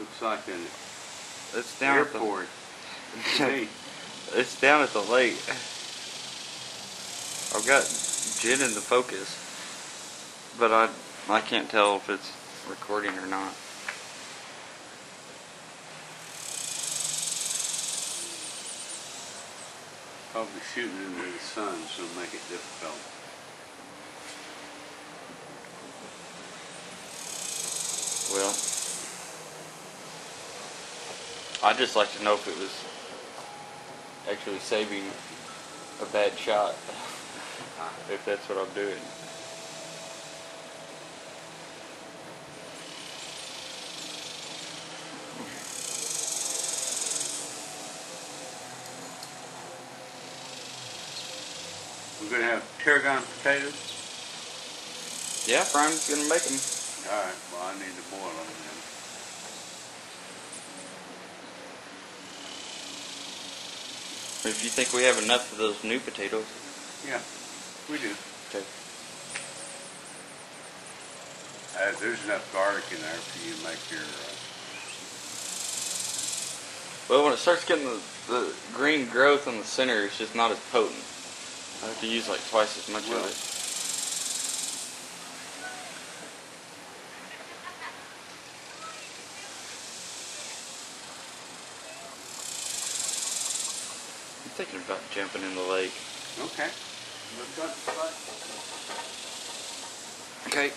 Looks like an It's down airport. It's down at the lake. I've got Jen in the focus, but I can't tell if it's recording or not. Probably shooting into the sun, so it'll make it difficult. Well, I'd just like to know if it was actually saving a bad shot, if that's what I'm doing. We're going to have tarragon potatoes? Yeah, Brian's gonna make them. Alright, well I need to boil them then. If you think we have enough of those new potatoes. Yeah, we do. Okay. There's enough garlic in there for you to make your... Well, when it starts getting the green growth in the center, it's just not as potent. I have to use like twice as much of it. I'm thinking about jumping in the lake. Okay. Let's go. Okay.